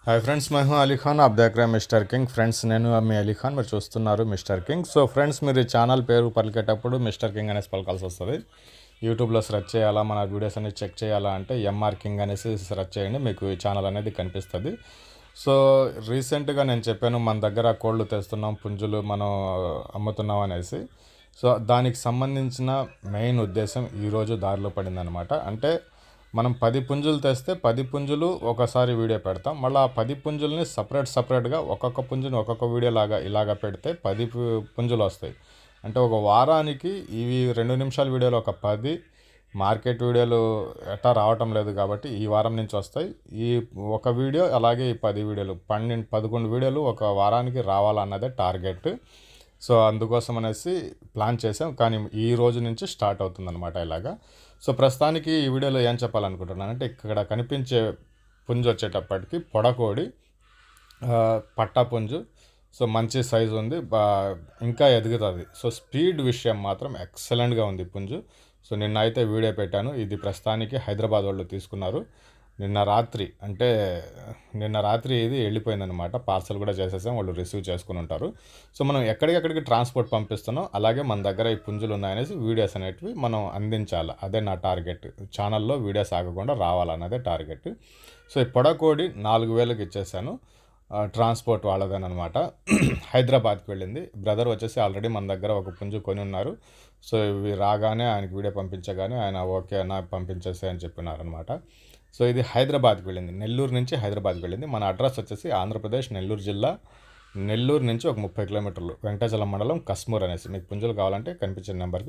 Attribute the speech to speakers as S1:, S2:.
S1: Hi friends, मैं हूं अली खान। आप देख रहे हैं मिस्टर किंग। ఫ్రెండ్స్, నేను మీ అలీ ఖాన్, మీరు చూస్తున్నారు మిస్టర్ కింగ్. సో ఫ్రెండ్స్, మీరు ఈ ఛానల్ పేరు పలికేటప్పుడు మిస్టర్ కింగ్ అనేసి పలకాల్సి వస్తుంది. యూట్యూబ్లో సెర్చ్ చేయాలా, మన వీడియోస్ అన్ని చెక్ చేయాలా అంటే ఎంఆర్ కింగ్ అనేసి సెర్చ్ చేయండి, మీకు ఈ ఛానల్ అనేది కనిపిస్తుంది. సో రీసెంట్గా నేను చెప్పాను, మన దగ్గర కోళ్ళు తెస్తున్నాం, పుంజులు మనం అమ్ముతున్నాం అనేసి. సో దానికి సంబంధించిన మెయిన్ ఉద్దేశం ఈరోజు దారిలో పడిందనమాట. అంటే మనం 10 పుంజులు తెస్తే 10 పుంజులు ఒకసారి వీడియో పెడతాం. మళ్ళీ ఆ 10 పుంజుల్ని సపరేట్గా ఒక్కొక్క పుంజుని ఒక్కొక్క వీడియో ఇలాగా పెడితే 10 పుంజులు వస్తాయి. అంటే ఒక వారానికి ఇవి 2 నిమిషాల వీడియోలు ఒక 10 మార్కెట్ వీడియోలు ఎట్టా రావటం లేదు కాబట్టి ఈ వారం నుంచి వస్తాయి. ఈ ఒక వీడియో అలాగే ఈ 10 వీడియోలు 11 వీడియోలు ఒక వారానికి రావాలన్నదే టార్గెట్. సో అందుకోసం అనేసి ప్లాన్ చేసాం, కానీ ఈ రోజు నుంచి స్టార్ట్ అవుతుందన్నమాట ఇలాగా. సో ప్రస్తుతానికి ఈ వీడియోలో ఏం చెప్పాలనుకుంటున్నానంటే, ఇక్కడ కనిపించే పుంజు వచ్చేటప్పటికి పొడకోడి, పట్టా పుంజు. సో మంచి సైజు ఉంది, ఇంకా ఎదుగుతుంది. సో స్పీడ్ విషయం మాత్రం ఎక్సలెంట్గా ఉంది పుంజు. సో నిన్న అయితే వీడియో పెట్టాను. ఇది ప్రస్తుతానికి హైదరాబాద్ వాళ్ళు తీసుకున్నారు. నిన్న రాత్రి ఇది వెళ్ళిపోయిందనమాట. పార్సల్ కూడా చేసేసాం, వాళ్ళు రిసీవ్ చేసుకుని ఉంటారు. సో మనం ఎక్కడికెక్కడికి ట్రాన్స్పోర్ట్ పంపిస్తున్నాం, అలాగే మన దగ్గర ఈ పుంజులు ఉన్నాయనేసి వీడియోస్ అనేటివి మనం అందించాలి. అదే నా టార్గెట్. ఛానల్లో వీడియోస్ ఆగకుండా రావాలన్నదే టార్గెట్. సో ఈ పొడకోడి 4,000కి ఇచ్చేసాను. ట్రాన్స్పోర్ట్ వాళ్ళదేనమాట. హైదరాబాద్కి వెళ్ళింది. బ్రదర్ వచ్చేసి ఆల్రెడీ మన దగ్గర ఒక పుంజు కొని ఉన్నారు. సో ఇవి రాగానే ఆయనకి వీడియో పంపించగానే ఆయన ఓకే అన్న పంపించేసి అని చెప్పినారనమాట. సో ఇది హైదరాబాద్కి వెళ్ళింది. నెల్లూరు నుంచి హైదరాబాద్కి వెళ్ళింది. మన అడ్రస్ వచ్చేసి ఆంధ్రప్రదేశ్ నెల్లూరు జిల్లా. నెల్లూరు నుంచి ఒక 30 కిలోమీటర్లు, వెంకటాచలం మండలం, కస్మూర్ అనేసి. మీకు పుంజులు కావాలంటే కనిపించిన నెంబర్కి